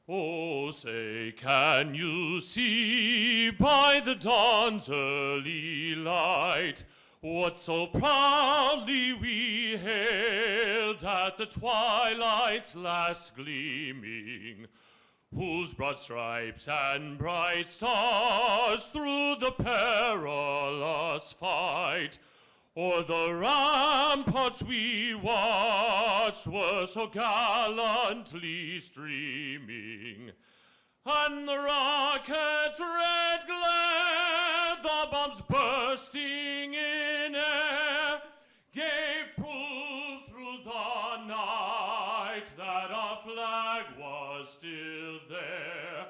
Oh, say, can you see by the dawn's early light what so proudly we hailed at the twilight's last gleaming, whose broad stripes and bright stars through the perilous fight o'er the ramparts we watched were so gallantly streaming, and the rocket's red glare, the bombs bursting in air, gave proof through the night that our flag was still there.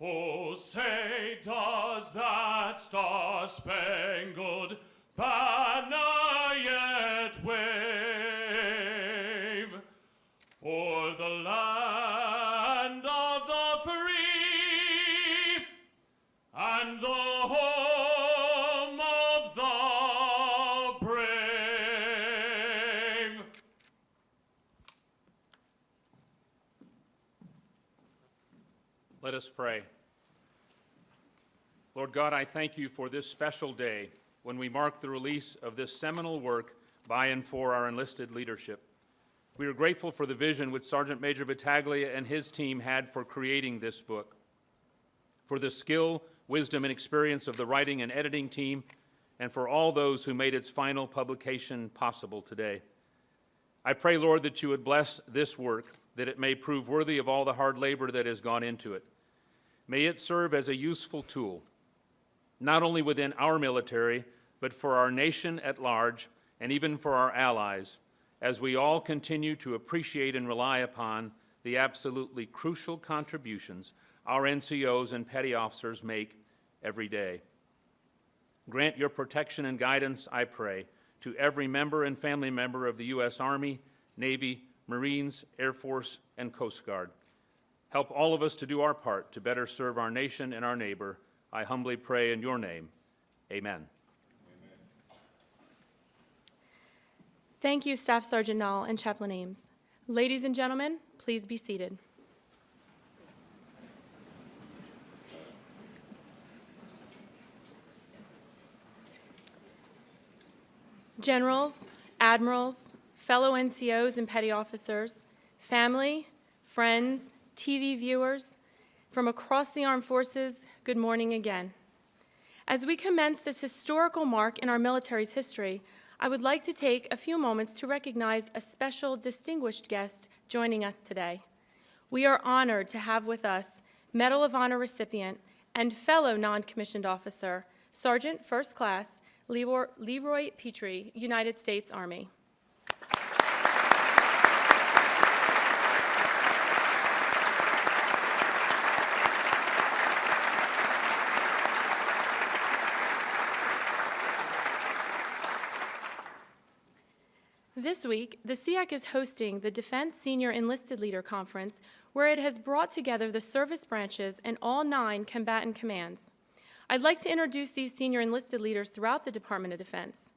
Oh, say, does that star-spangled banner yet wave o'er the land of the free and the home of the brave? Let us pray. Lord God, I thank you for this special day when we mark the release of this seminal work by and for our enlisted leadership. We are grateful for the vision which Sergeant Major Battaglia and his team had for creating this book, for the skill, wisdom, and experience of the writing and editing team, and for all those who made its final publication possible today. I pray, Lord, that you would bless this work, that it may prove worthy of all the hard labor that has gone into it. May it serve as a useful tool, not only within our military, but for our nation at large, and even for our allies, as we all continue to appreciate and rely upon the absolutely crucial contributions our NCOs and petty officers make every day. Grant your protection and guidance, I pray, to every member and family member of the U.S. Army, Navy, Marines, Air Force, and Coast Guard. Help all of us to do our part to better serve our nation and our neighbor. I humbly pray in your name. Amen. Thank you, Staff Sergeant Nall and Chaplain Ames. Ladies and gentlemen, please be seated. Generals, admirals, fellow NCOs and petty officers, family, friends, TV viewers, from across the armed forces, good morning again. As we commence this historical mark in our military's history, I would like to take a few moments to recognize a special distinguished guest joining us today. We are honored to have with us Medal of Honor recipient and fellow non-commissioned officer, Sergeant First Class Leroy Petrie, United States Army. This week, the SEAC is hosting the Defense Senior Enlisted Leader Conference, where it has brought together the service branches and all 9 combatant commands. I'd like to introduce these senior enlisted leaders throughout the Department of Defense.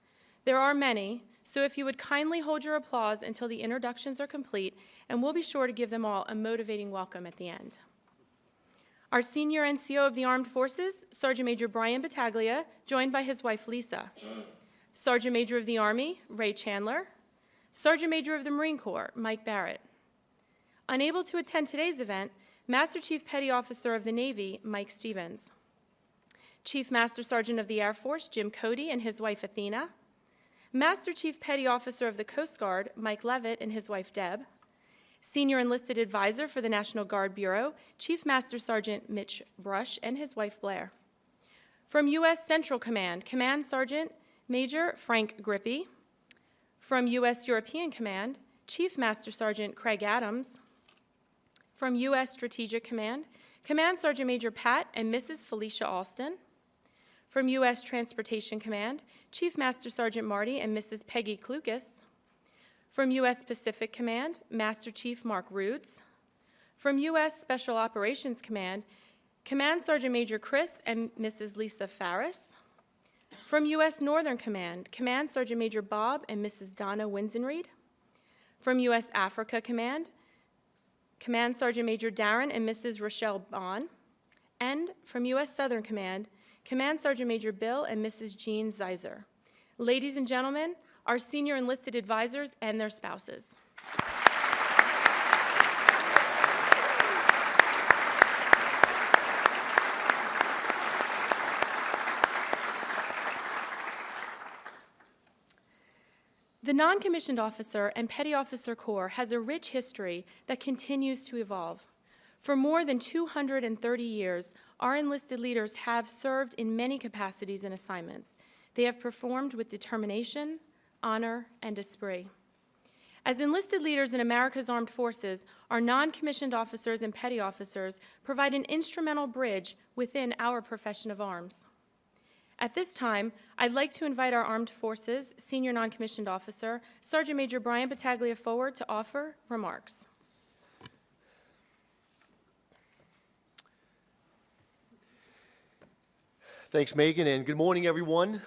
There are many, so if you would kindly hold your applause until the introductions are complete, and we'll be sure to give them all a motivating welcome at the end. Our senior NCO of the Armed Forces, Sergeant Major Brian Battaglia, joined by his wife Lisa. Sergeant Major of the Army, Ray Chandler. Sergeant Major of the Marine Corps, Mike Barrett. Unable to attend today's event, Master Chief Petty Officer of the Navy, Mike Stevens. Chief Master Sergeant of the Air Force, Jim Cody and his wife Athena. Master Chief Petty Officer of the Coast Guard, Mike Levitt and his wife Deb. Senior Enlisted Advisor for the National Guard Bureau, Chief Master Sergeant Mitch Brush and his wife Blair. From U.S. Central Command, Command Sergeant Major Frank Grippy. From U.S. European Command, Chief Master Sergeant Craig Adams. From U.S. Strategic Command, Command Sergeant Major Pat and Mrs. Felicia Alston. From U.S. Transportation Command, Chief Master Sergeant Marty and Mrs. Peggy Klukas. From U.S. Pacific Command, Master Chief Mark Roods. From U.S. Special Operations Command, Command Sergeant Major Chris and Mrs. Lisa Farris. From U.S. Northern Command, Command Sergeant Major Bob and Mrs. Donna Winsenreed. From U.S. Africa Command, Command Sergeant Major Darren and Mrs. Rochelle Bond. And from U.S. Southern Command, Command Sergeant Major Bill and Mrs. Jean Zeiser. Ladies and gentlemen, our senior enlisted advisors and their spouses. The non-commissioned officer and petty officer corps has a rich history that continues to evolve. For more than 230 years, our enlisted leaders have served in many capacities and assignments. They have performed with determination, honor, and esprit. As enlisted leaders in America's armed forces, our non-commissioned officers and petty officers provide an instrumental bridge within our profession of arms. At this time, I'd like to invite our Armed Forces Senior Non-Commissioned Officer, Sergeant Major Brian Battaglia, forward to offer remarks. Thanks, Megan, and good morning, everyone.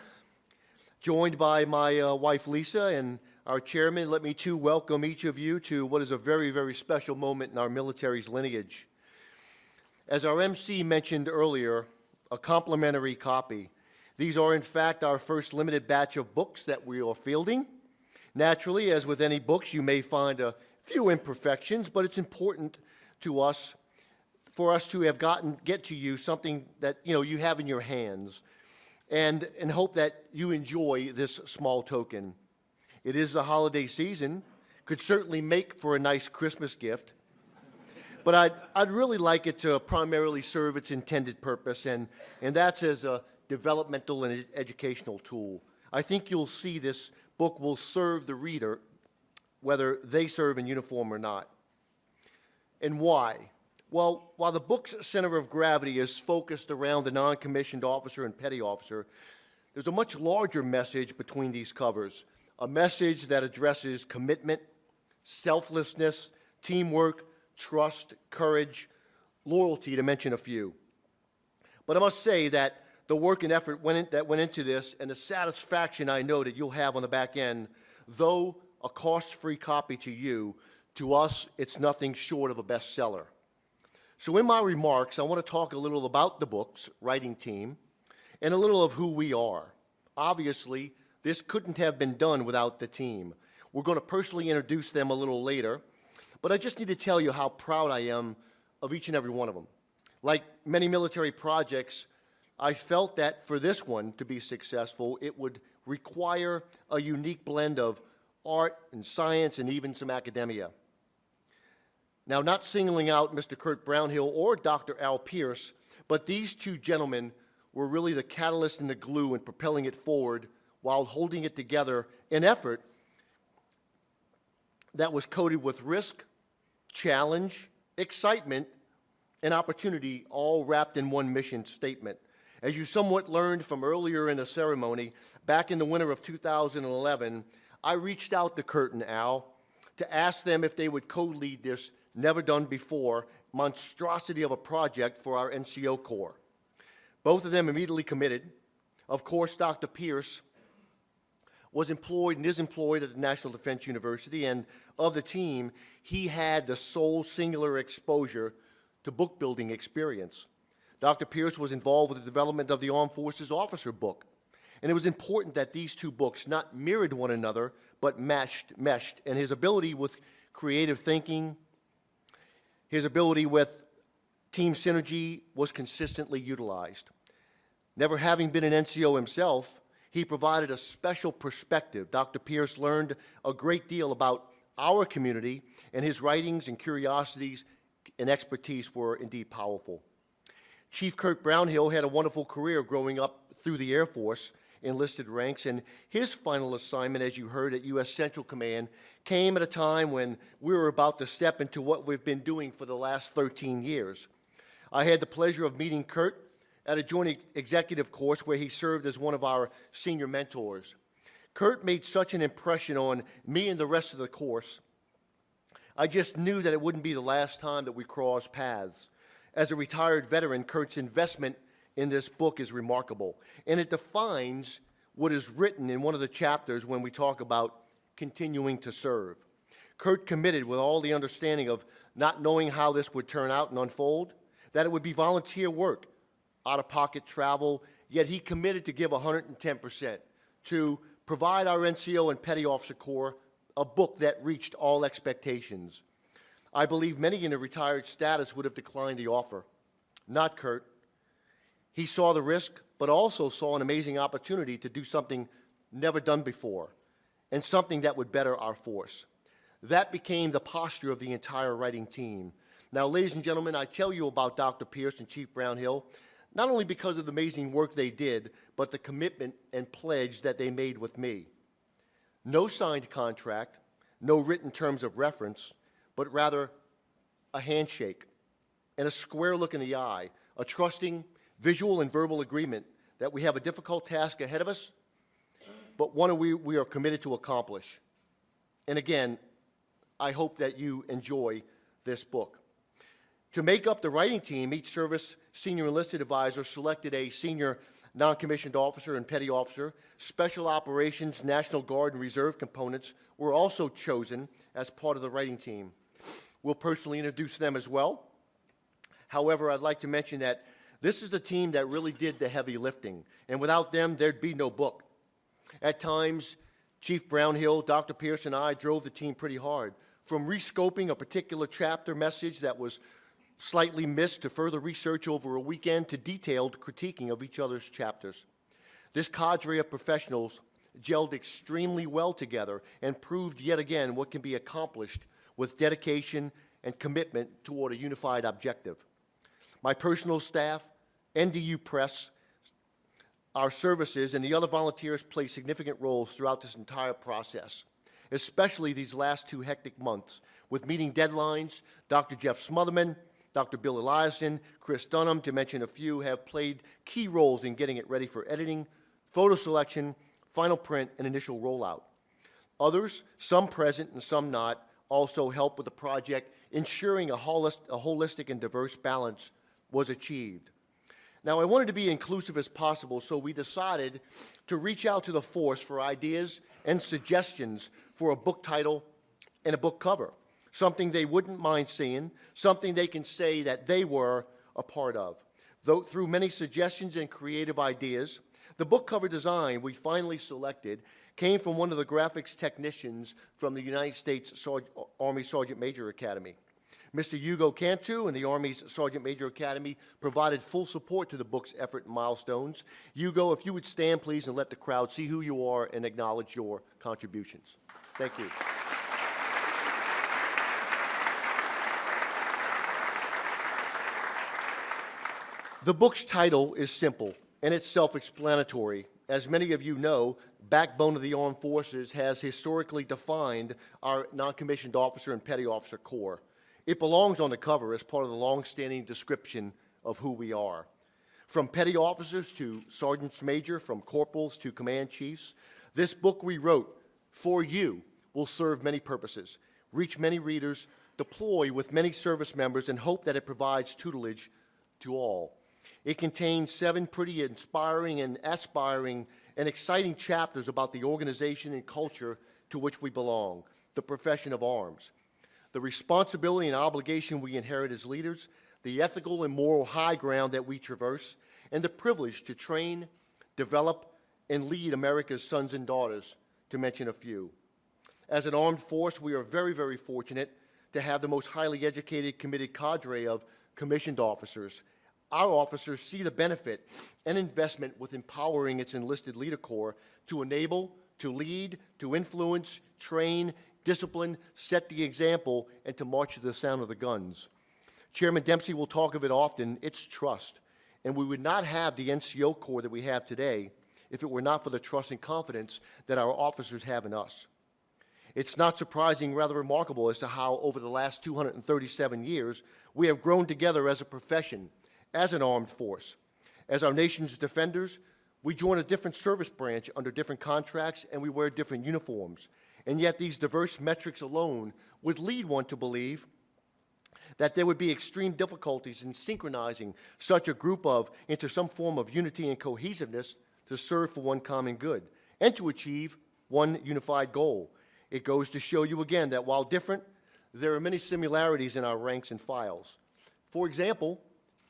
Joined by my wife, Lisa, and our chairman, let me too welcome each of you to what is a very, very special moment in our military's lineage. As our MC mentioned earlier, a complimentary copy. These are, in fact, our first limited batch of books that we are fielding. Naturally, as with any books, you may find a few imperfections, but it's important to us, for us to have get to you something that you have in your hands, and hope that you enjoy this small token. It is the holiday season, could certainly make for a nice Christmas gift, but I'd really like it to primarily serve its intended purpose, and that's as a developmental and educational tool. I think you'll see this book will serve the reader whether they serve in uniform or not. And why? Well, while the book's center of gravity is focused around the non-commissioned officer and petty officer, there's a much larger message between these covers, a message that addresses commitment, selflessness, teamwork, trust, courage, loyalty, to mention a few. But I must say that the work and effort that went into this, and the satisfaction I know that you'll have on the back end, though a cost-free copy to you, to us, it's nothing short of a bestseller. So in my remarks, I want to talk a little about the book's writing team and a little of who we are. Obviously, this couldn't have been done without the team. We're going to personally introduce them a little later, but I just need to tell you how proud I am of each and every one of them. Like many military projects, I felt that for this one to be successful, it would require a unique blend of art and science and even some academia. Now, not singling out Mr. Kurt Brownhill or Dr. Al Pierce, but these two gentlemen were really the catalyst and the glue in propelling it forward while holding it together in effort that was coated with risk, challenge, excitement, and opportunity, all wrapped in one mission statement. As you somewhat learned from earlier in the ceremony, back in the winter of 2011, I reached out to Kurt and Al to ask them if they would co-lead this never-done-before monstrosity of a project for our NCO Corps. Both of them immediately committed. Of course, Dr. Pierce was employed and is employed at the National Defense University, and of the team, he had the sole singular exposure to book building experience. Dr. Pierce was involved with the development of the Armed Forces Officer book, and it was important that these two books not mirrored one another, but meshed, and his ability with creative thinking, his ability with team synergy was consistently utilized. Never having been an NCO himself, he provided a special perspective. Dr. Pierce learned a great deal about our community, and his writings and curiosities and expertise were indeed powerful. Chief Kurt Brownhill had a wonderful career growing up through the Air Force enlisted ranks, and his final assignment, as you heard, at U.S. Central Command came at a time when we were about to step into what we've been doing for the last 13 years. I had the pleasure of meeting Kurt at a joint executive course where he served as one of our senior mentors. Kurt made such an impression on me and the rest of the course, I just knew that it wouldn't be the last time that we crossed paths. As a retired veteran, Kurt's investment in this book is remarkable, and it defines what is written in one of the chapters when we talk about continuing to serve. Kurt committed with all the understanding of not knowing how this would turn out and unfold, that it would be volunteer work, out-of-pocket travel, yet he committed to give 110% to provide our NCO and Petty Officer Corps a book that reached all expectations. I believe many in a retired status would have declined the offer. Not Kurt. He saw the risk, but also saw an amazing opportunity to do something never done before, and something that would better our force. That became the posture of the entire writing team. Now, ladies and gentlemen, I tell you about Dr. Pierce and Chief Brownhill, not only because of the amazing work they did, but the commitment and pledge that they made with me. No signed contract, no written terms of reference, but rather a handshake and a square look in the eye, a trusting visual and verbal agreement that we have a difficult task ahead of us, but one we are committed to accomplish. And again, I hope that you enjoy this book. To make up the writing team, each service senior enlisted advisor selected a senior non-commissioned officer and petty officer. Special operations, National Guard, and Reserve components were also chosen as part of the writing team. We'll personally introduce them as well. However, I'd like to mention that this is the team that really did the heavy lifting, and without them, there'd be no book. At times, Chief Brownhill, Dr. Pierce, and I drove the team pretty hard, from rescoping a particular chapter message that was slightly missed to further research over a weekend to detailed critiquing of each other's chapters. This cadre of professionals gelled extremely well together and proved yet again what can be accomplished with dedication and commitment toward a unified objective. My personal staff, NDU Press, our services, and the other volunteers play significant roles throughout this entire process, especially these last 2 hectic months, with meeting deadlines. Dr. Jeff Smotherman, Dr. Bill Eliason, Chris Dunham, to mention a few, have played key roles in getting it ready for editing, photo selection, final print, and initial rollout. Others, some present and some not, also helped with the project, ensuring a holistic and diverse balance was achieved. Now, I wanted to be inclusive as possible, so we decided to reach out to the force for ideas and suggestions for a book title and a book cover, something they wouldn't mind seeing, something they can say that they were a part of. Though through many suggestions and creative ideas, the book cover design we finally selected came from one of the graphics technicians from the United States Army Sergeant Major Academy. Mr. Hugo Cantu and the Army's Sergeant Major Academy provided full support to the book's effort and milestones. Hugo, if you would stand, please, and let the crowd see who you are and acknowledge your contributions. Thank you. The book's title is simple, and it's self-explanatory. As many of you know, Backbone of the Armed Forces has historically defined our non-commissioned officer and petty officer corps. It belongs on the cover as part of the long-standing description of who we are. From petty officers to sergeants major, from corporals to command chiefs, this book we wrote for you will serve many purposes, reach many readers, deploy with many service members, and hope that it provides tutelage to all. It contains 7 pretty inspiring and aspiring and exciting chapters about the organization and culture to which we belong, the profession of arms, the responsibility and obligation we inherit as leaders, the ethical and moral high ground that we traverse, and the privilege to train, develop, and lead America's sons and daughters, to mention a few. As an armed force, we are very, very fortunate to have the most highly educated, committed cadre of commissioned officers. Our officers see the benefit and investment with empowering its enlisted leader corps to enable, to lead, to influence, train, discipline, set the example, and to march to the sound of the guns. Chairman Dempsey will talk of it often. It's trust. And we would not have the NCO Corps that we have today if it were not for the trust and confidence that our officers have in us. It's not surprising, rather remarkable, as to how over the last 237 years we have grown together as a profession, as an armed force. As our nation's defenders, we join a different service branch under different contracts, and we wear different uniforms. And yet these diverse metrics alone would lead one to believe that there would be extreme difficulties in synchronizing such a group into some form of unity and cohesiveness to serve for one common good and to achieve one unified goal. It goes to show you again that while different, there are many similarities in our ranks and files. For example,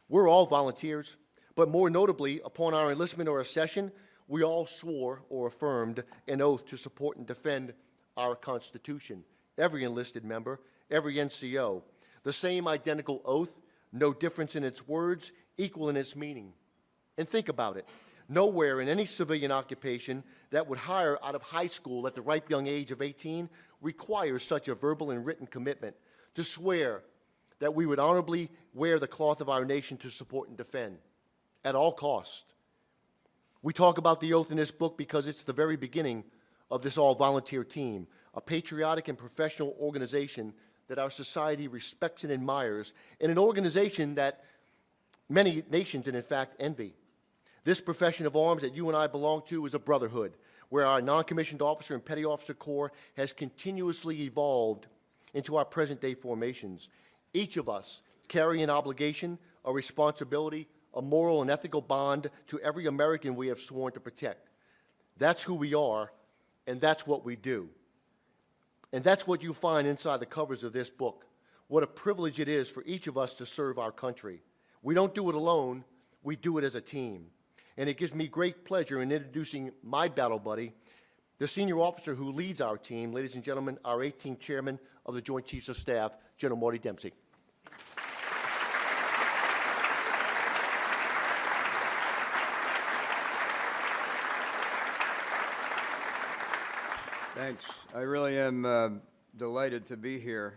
we're all volunteers, but more notably, upon our enlistment or accession, we all swore or affirmed an oath to support and defend our Constitution. Every enlisted member, every NCO, the same identical oath, no difference in its words, equal in its meaning. And think about it. Nowhere in any civilian occupation that would hire out of high school at the ripe young age of 18 requires such a verbal and written commitment to swear that we would honorably wear the cloth of our nation to support and defend at all costs. We talk about the oath in this book because it's the very beginning of this all-volunteer team, a patriotic and professional organization that our society respects and admires, and an organization that many nations, and in fact, envy. This profession of arms that you and I belong to is a brotherhood, where our non-commissioned officer and petty officer corps has continuously evolved into our present-day formations. Each of us carry an obligation, a responsibility, a moral and ethical bond to every American we have sworn to protect. That's who we are, and that's what we do. And that's what you find inside the covers of this book, what a privilege it is for each of us to serve our country. We don't do it alone, we do it as a team. And it gives me great pleasure in introducing my battle buddy, the senior officer who leads our team, ladies and gentlemen, our 18th chairman of the Joint Chiefs of Staff, General Marty Dempsey. Thanks. I really am delighted to be here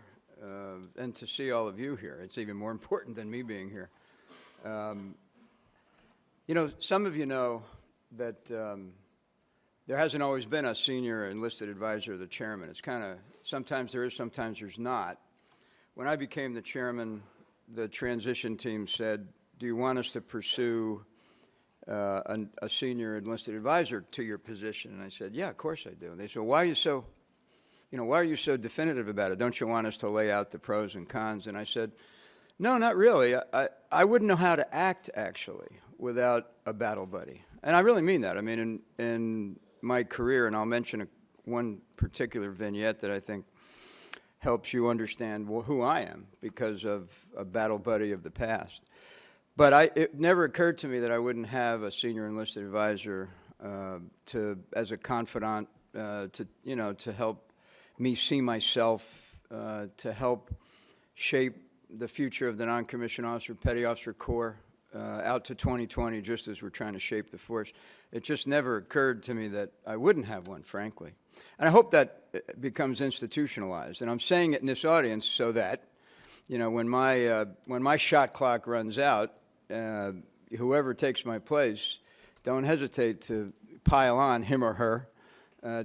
and to see all of you here. It's even more important than me being here. You know, some of you know that there hasn't always been a senior enlisted advisor or the chairman. It's kind of, sometimes there is, sometimes there's not. When I became the chairman, the transition team said, do you want us to pursue a senior enlisted advisor to your position? And I said, yeah, of course I do. And they said, why are you so, why are you so definitive about it? Don't you want us to lay out the pros and cons? And I said, no, not really. I wouldn't know how to act, actually, without a battle buddy. And I really mean that. I mean, in my career, and I'll mention one particular vignette that I think helps you understand who I am because of a battle buddy of the past. But it never occurred to me that I wouldn't have a senior enlisted advisor as a confidant to help me see myself, to help shape the future of the non-commissioned officer, petty officer corps out to 2020, just as we're trying to shape the force. It just never occurred to me that I wouldn't have one, frankly. And I hope that becomes institutionalized. And I'm saying it in this audience so that, when my shot clock runs out, whoever takes my place, don't hesitate to pile on him or her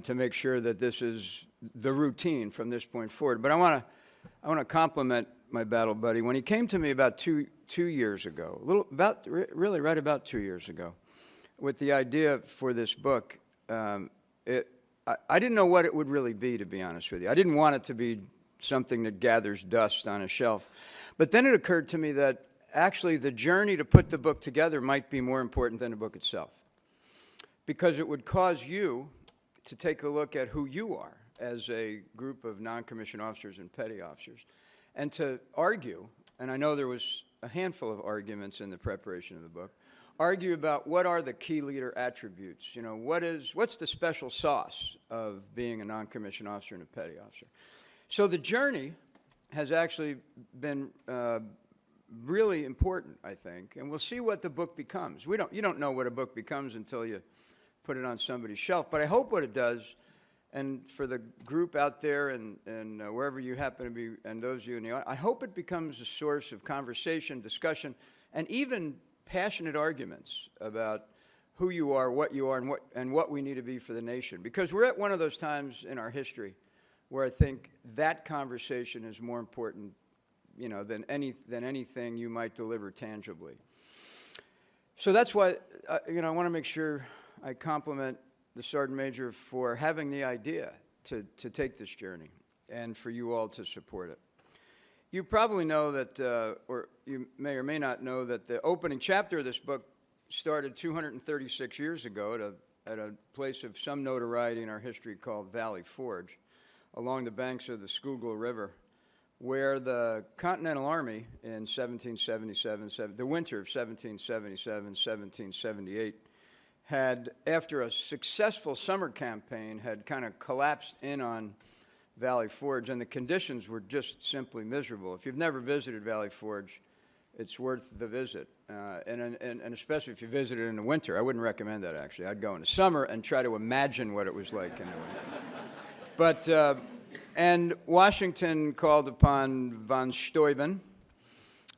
to make sure that this is the routine from this point forward. But I want to compliment my battle buddy. When he came to me about two years ago, really right about 2 years ago, with the idea for this book, I didn't know what it would really be, to be honest with you. I didn't want it to be something that gathers dust on a shelf. But then it occurred to me that actually the journey to put the book together might be more important than the book itself, because it would cause you to take a look at who you are as a group of non-commissioned officers and petty officers, and to argue, and I know there was a handful of arguments in the preparation of the book, argue about what are the key leader attributes, what's the special sauce of being a non-commissioned officer and a petty officer. So the journey has actually been really important, I think, and we'll see what the book becomes. You don't know what a book becomes until you put it on somebody's shelf, but I hope what it does, and for the group out there and wherever you happen to be, and those of you in the audience, I hope it becomes a source of conversation, discussion, and even passionate arguments about who you are, and what we need to be for the nation. Because we're at one of those times in our history where I think that conversation is more important, than anything you might deliver tangibly. So that's why, I want to make sure I compliment the Sergeant Major for having the idea to take this journey and for you all to support it. You probably know that, or you may or may not know, that the opening chapter of this book started 236 years ago at a place of some notoriety in our history called Valley Forge. along the banks of the Schuylkill River, where the Continental Army in 1777, the winter of 1777-1778, had, after a successful summer campaign, had kind of collapsed in on Valley Forge, and the conditions were just simply miserable. If you've never visited Valley Forge, it's worth the visit, and especially if you visit it in the winter. I wouldn't recommend that, actually. I'd go in the summer and try to imagine what it was like in the winter. But, and Washington called upon von Steuben,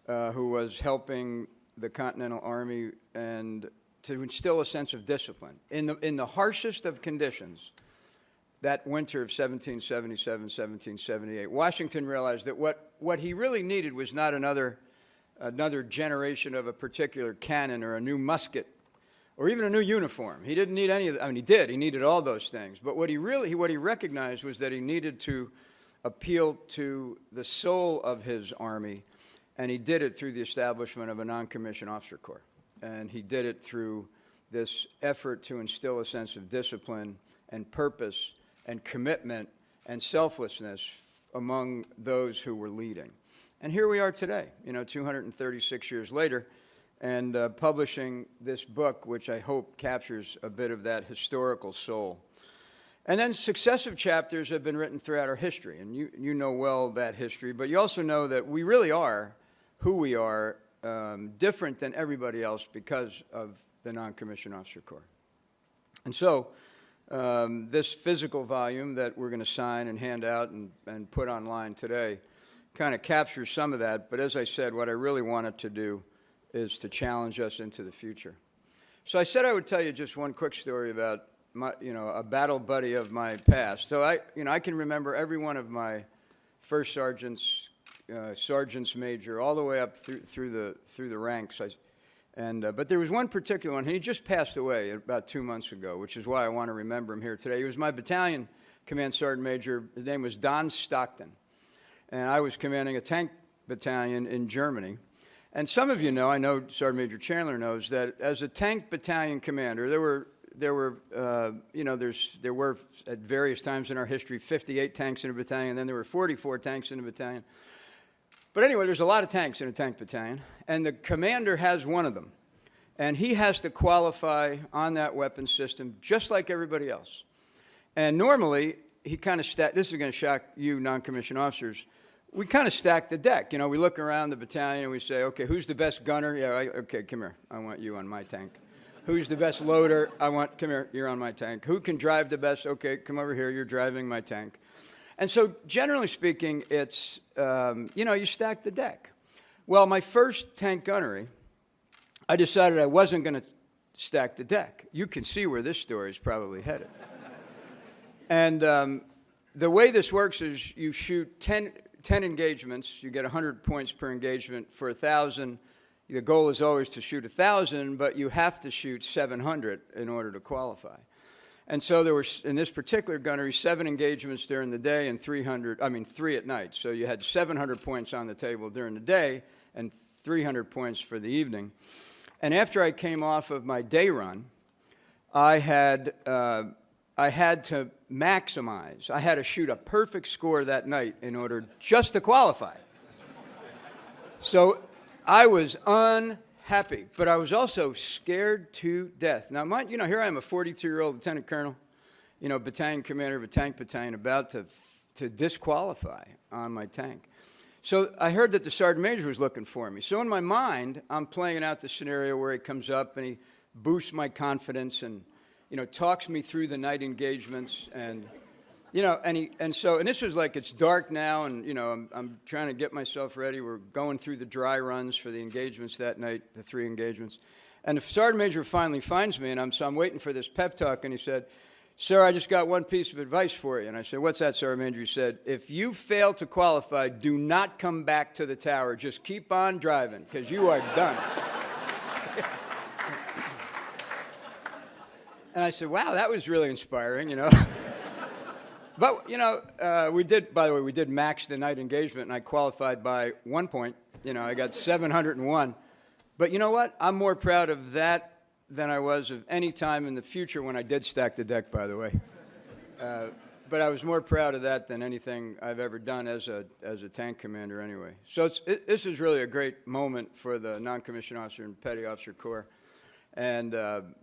who was helping the Continental Army, and to instill a sense of discipline. In the harshest of conditions, that winter of 1777-1778, Washington realized that what he really needed was not another generation of a particular cannon or a new musket or even a new uniform. He didn't need any of that. I mean, he did. He needed all those things. But what he recognized was that he needed to appeal to the soul of his army, and he did it through the establishment of a non-commissioned officer corps. And he did it through this effort to instill a sense of discipline and purpose and commitment and selflessness among those who were leading. And here we are today, 236 years later, and publishing this book, which I hope captures a bit of that historical soul. And then successive chapters have been written throughout our history, and you know well that history, but you also know that we really are who we are, different than everybody else because of the non-commissioned officer corps. And so this physical volume that we're going to sign and hand out and put online today kind of captures some of that, but as I said, what I really wanted to do is to challenge us into the future. So I said I would tell you just one quick story about a battle buddy of my past. So I can remember every one of my first sergeants, sergeants major, all the way up through the ranks. But there was one particular one. He just passed away about 2 months ago, which is why I want to remember him here today. He was my battalion command sergeant major. His name was Don Stockton, and I was commanding a tank battalion in Germany. And some of you know, I know Sergeant Major Chandler knows, that as a tank battalion commander, there were at various times in our history 58 tanks in a battalion, then there were 44 tanks in a battalion. But anyway, there's a lot of tanks in a tank battalion, and the commander has one of them. And he has to qualify on that weapon system just like everybody else. And normally, he kind of this is going to shock you non-commissioned officers, we kind of stack the deck. We look around the battalion and we say, okay, who's the best gunner? Yeah, okay, come here. I want you on my tank. Who's the best loader? Come here, you're on my tank. Who can drive the best? Okay, come over here, you're driving my tank. And so, generally speaking, it's, you stack the deck. Well, my first tank gunnery, I decided I wasn't going to stack the deck. You can see where this story is probably headed. And the way this works is you shoot 10 engagements. You get 100 points per engagement. For 1,000, the goal is always to shoot 1,000, but you have to shoot 700 in order to qualify. And so there were, in this particular gunnery, 7 engagements during the day and 3 at night. So you had 700 points on the table during the day and 300 points for the evening. And after I came off of my day run, I had to maximize. I had to shoot a perfect score that night in order just to qualify. So I was unhappy, but I was also scared to death. Now, here I am, a 42-year-old lieutenant colonel, battalion commander of a tank battalion, about to disqualify on my tank. So I heard that the sergeant major was looking for me. So in my mind, I'm playing out the scenario where he comes up and he boosts my confidence and talks me through the night engagements, and this was like, it's dark now, and I'm trying to get myself ready. We're going through the dry runs for the engagements that night, the 3 engagements, and the sergeant major finally finds me, and I'm waiting for this pep talk, and he said, "Sir, I just got one piece of advice for you." And I said, "What's that, sergeant major?" He said, "If you fail to qualify, do not come back to the tower. Just keep on driving, because you are done." And I said, "Wow, that was really inspiring, But, we did max the night engagement, and I qualified by 1 point. I got 701. But you know what? I'm more proud of that than I was of any time in the future when I did stack the deck, by the way. but I was more proud of that than anything I've ever done as a tank commander anyway. So this is really a great moment for the non-commissioned officer and petty officer corps. And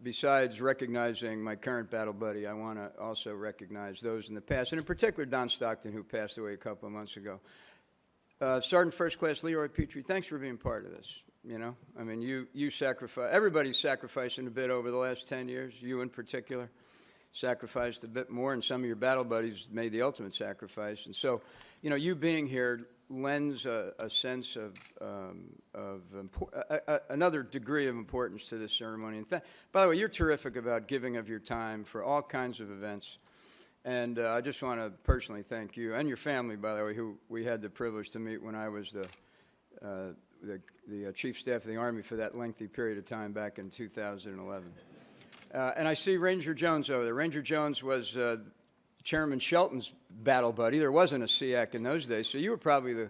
besides recognizing my current battle buddy, I want to also recognize those in the past, and in particular Don Stockton, who passed away a couple of months ago. Sergeant First Class Leroy Petrie, thanks for being part of this. You know, I mean, you sacrifice. Everybody's sacrificing a bit over the last 10 years. You in particular sacrificed a bit more, and some of your battle buddies made the ultimate sacrifice. And so, you know, you being here lends a sense of another degree of importance to this ceremony. And by the way, you're terrific about giving of your time for all kinds of events. And I just want to personally thank you and your family, by the way, who we had the privilege to meet when I was the Chief Staff of the Army for that lengthy period of time back in 2011. And I see Ranger Jones over there. Ranger Jones was Chairman Shelton's battle buddy. There wasn't a SEAC in those days, so you were probably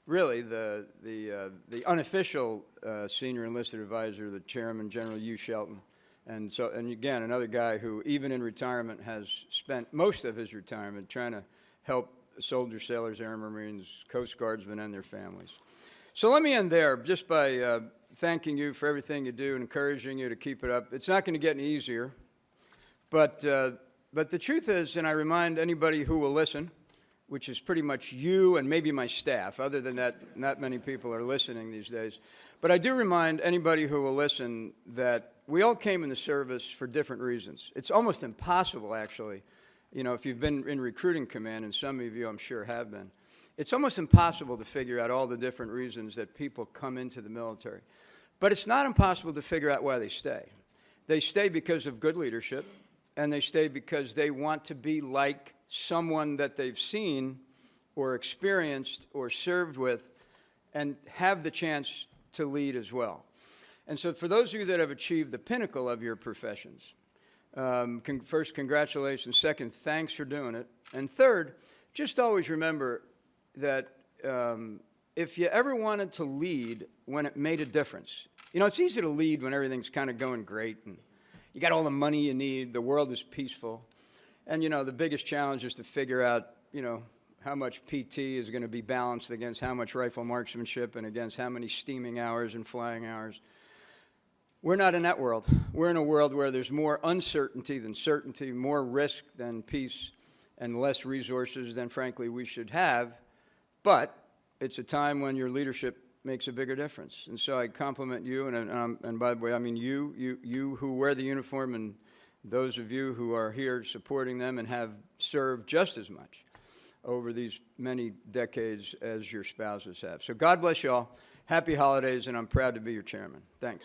really the unofficial senior enlisted advisor, the Chairman, General Hugh Shelton. And again, another guy who, even in retirement, has spent most of his retirement trying to help soldiers, sailors, airmen, Marines, Coast Guardsmen, and their families. So let me end there just by thanking you for everything you do and encouraging you to keep it up. It's not going to get any easier, but the truth is, and I remind anybody who will listen, which is pretty much you and maybe my staff. Other than that, not many people are listening these days. But I do remind anybody who will listen that we all came in the service for different reasons. It's almost impossible, actually, you know, if you've been in recruiting command, and some of you I'm sure have been, it's almost impossible to figure out all the different reasons that people come into the military. But it's not impossible to figure out why they stay. They stay because of good leadership, and they stay because they want to be like someone that they've seen or experienced or served with and have the chance to lead as well. And so for those of you that have achieved the pinnacle of your professions, first, congratulations. Second, thanks for doing it. And third, just always remember that if you ever wanted to lead when it made a difference, you know, it's easy to lead when everything's kind of going great and you got all the money you need, the world is peaceful. And, you know, the biggest challenge is to figure out, you know, how much PT is going to be balanced against how much rifle marksmanship and against how many steaming hours and flying hours. We're not in that world. We're in a world where there's more uncertainty than certainty, more risk than peace, and less resources than, frankly, we should have. But it's a time when your leadership makes a bigger difference. And so I compliment you, and by the way, I mean you who wear the uniform and those of you who are here supporting them and have served just as much over these many decades as your spouses have. So God bless you all. Happy holidays, and I'm proud to be your chairman. Thanks.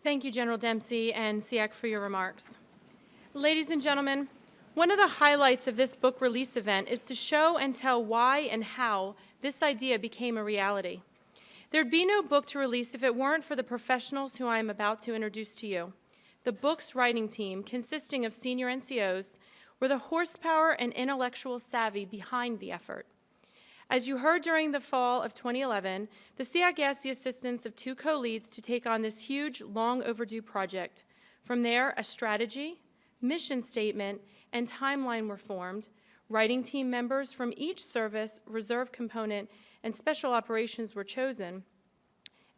Thank you, General Dempsey and SEAC, for your remarks. Ladies and gentlemen, one of the highlights of this book release event is to show and tell why and how this idea became a reality. There'd be no book to release if it weren't for the professionals who I am about to introduce to you. The book's writing team, consisting of senior NCOs, were the horsepower and intellectual savvy behind the effort. As you heard during the fall of 2011, the SEAC asked the assistance of 2 co-leads to take on this huge, long overdue project. From there, a strategy, mission statement, and timeline were formed. Writing team members from each service, reserve component, and special operations were chosen.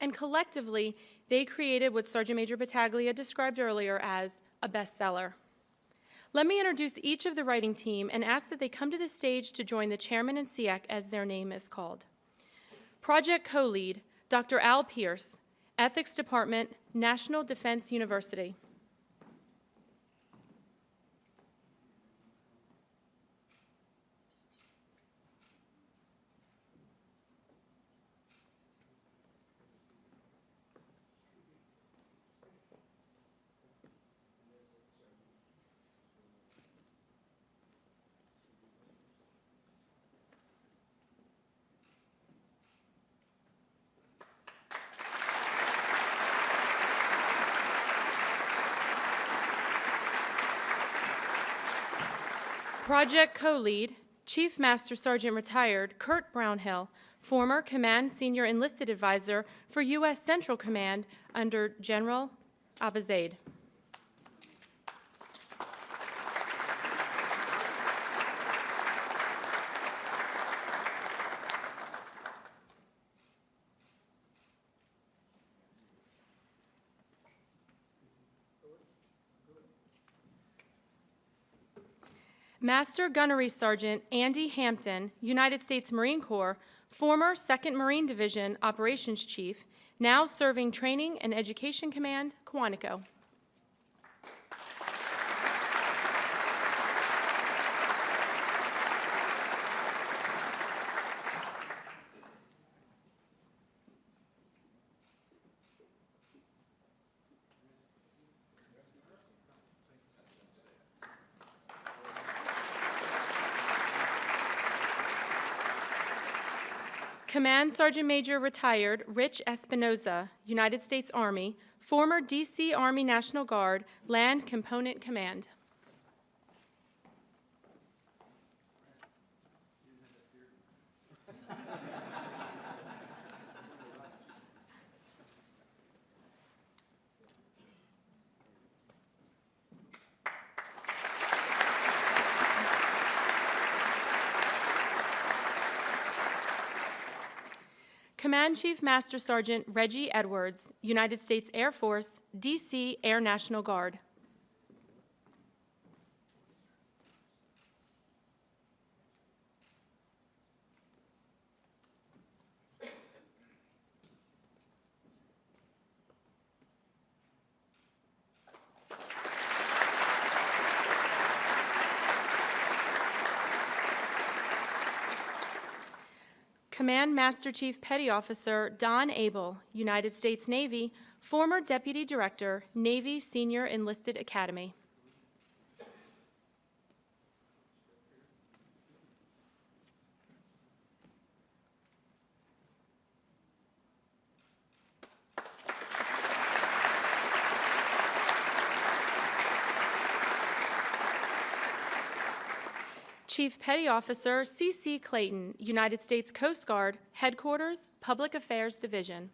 And collectively, they created what Sergeant Major Battaglia described earlier as a bestseller. Let me introduce each of the writing team and ask that they come to the stage to join the chairman and SEAC as their name is called. Project co-lead, Dr. Al Pierce, Ethics Department, National Defense University. Project Co-Lead, Chief Master Sergeant Retired Kurt Brownhill, former Command Senior Enlisted Advisor for U.S. Central Command under General Abizaid. Master Gunnery Sergeant Andy Hampton, United States Marine Corps, former 2nd Marine Division Operations Chief, now serving Training and Education Command, Quantico. Command Sergeant Major Retired Rich Espinoza, United States Army, former D.C. Army National Guard, Land Component Command. Command Chief Master Sergeant Reggie Edwards, United States Air Force, D.C. Air National Guard. Command Master Chief Petty Officer Don Abel, United States Navy, former Deputy Director, Navy Senior Enlisted Academy. Chief Petty Officer C.C. Clayton, United States Coast Guard, Headquarters, Public Affairs Division.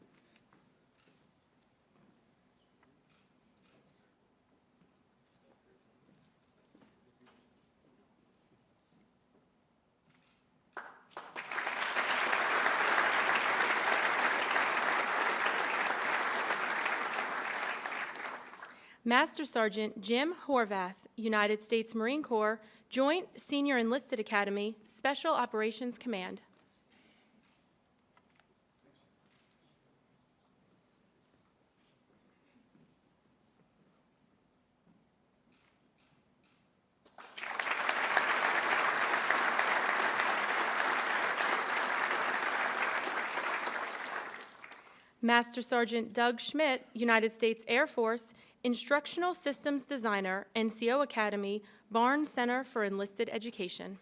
Master Sergeant Jim Horvath, United States Marine Corps, Joint Senior Enlisted Academy, Special Operations Command. Master Sergeant Doug Schmidt, United States Air Force, Instructional Systems Designer, NCO Academy, Barnes Center for Enlisted Education.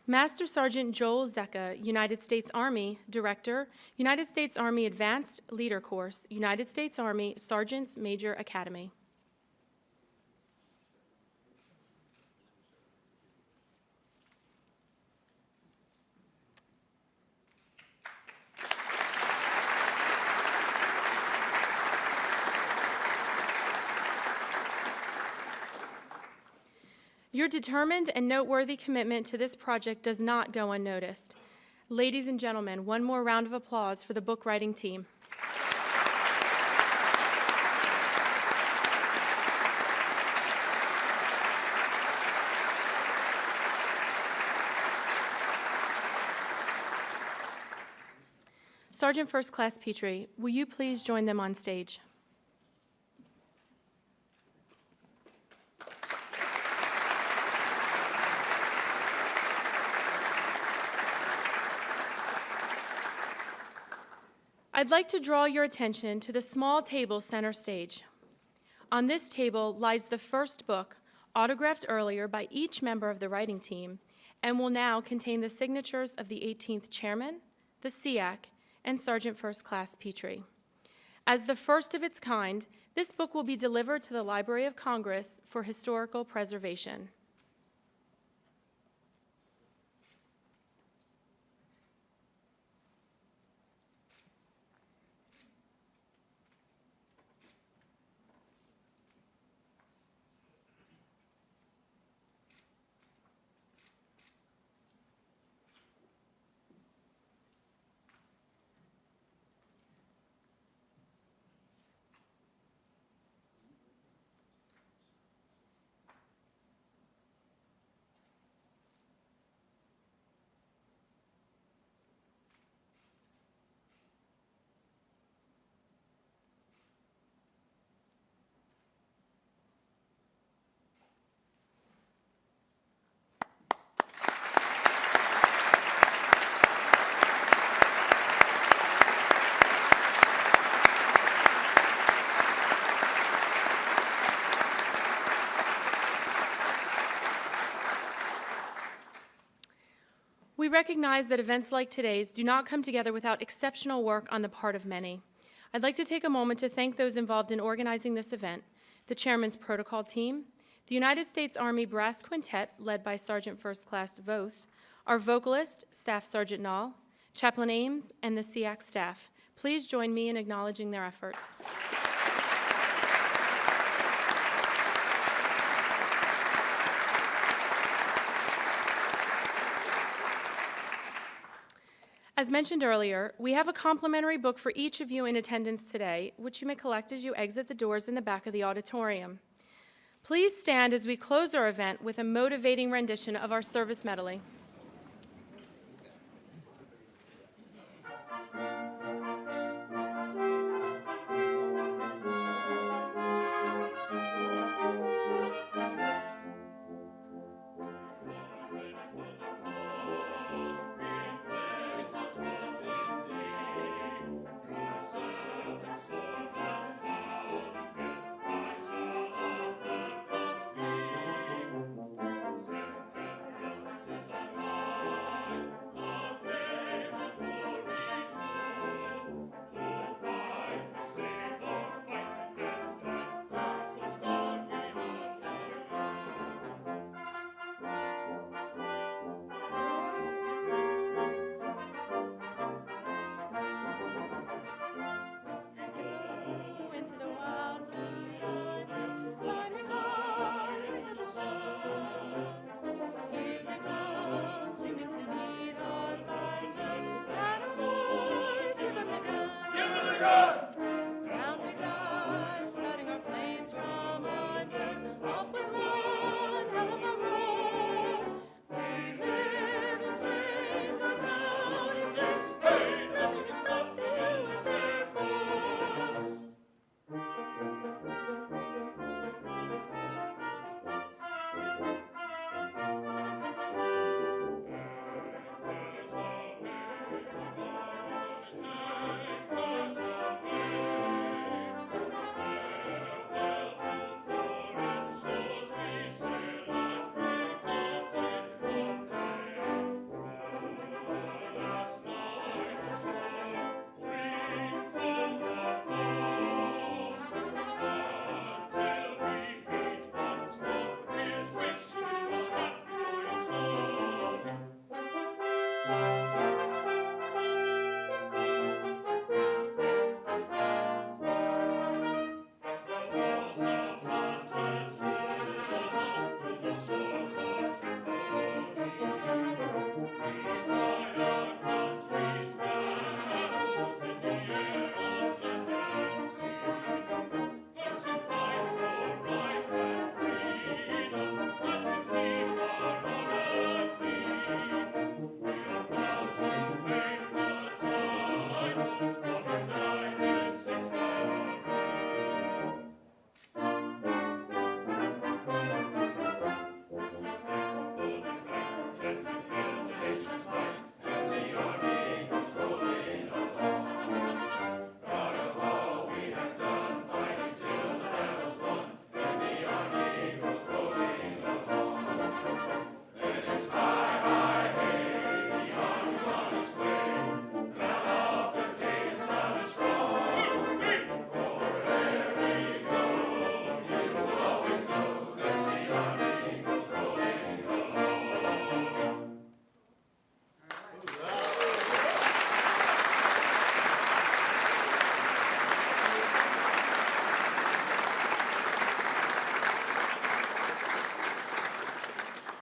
Master Sergeant Joel Zecca, United States Army, Director, United States Army Advanced Leader Course, United States Army Sergeants Major Academy. Your determined and noteworthy commitment to this project does not go unnoticed. Ladies and gentlemen, one more round of applause for the book writing team. Sergeant First Class Petrie, will you please join them on stage? I'd like to draw your attention to the small table center stage. On this table lies the first book, autographed earlier by each member of the writing team, and will now contain the signatures of the 18th Chairman, the SEAC, and Sergeant First Class Petrie. As the first of its kind, this book will be delivered to the Library of Congress for historical preservation. We recognize that events like today's do not come together without exceptional work on the part of many. I'd like to take a moment to thank those involved in organizing this event, the Chairman's protocol team, the United States Army Brass Quintet, led by Sergeant First Class Voth, our vocalist, Staff Sergeant Nall, Chaplain Ames, and the SEAC staff. Please join me in acknowledging their efforts. As mentioned earlier, we have a complimentary book for each of you in attendance today, which you may collect as you exit the doors in the back of the auditorium. Please stand as we close our event with a motivating rendition of our service medley.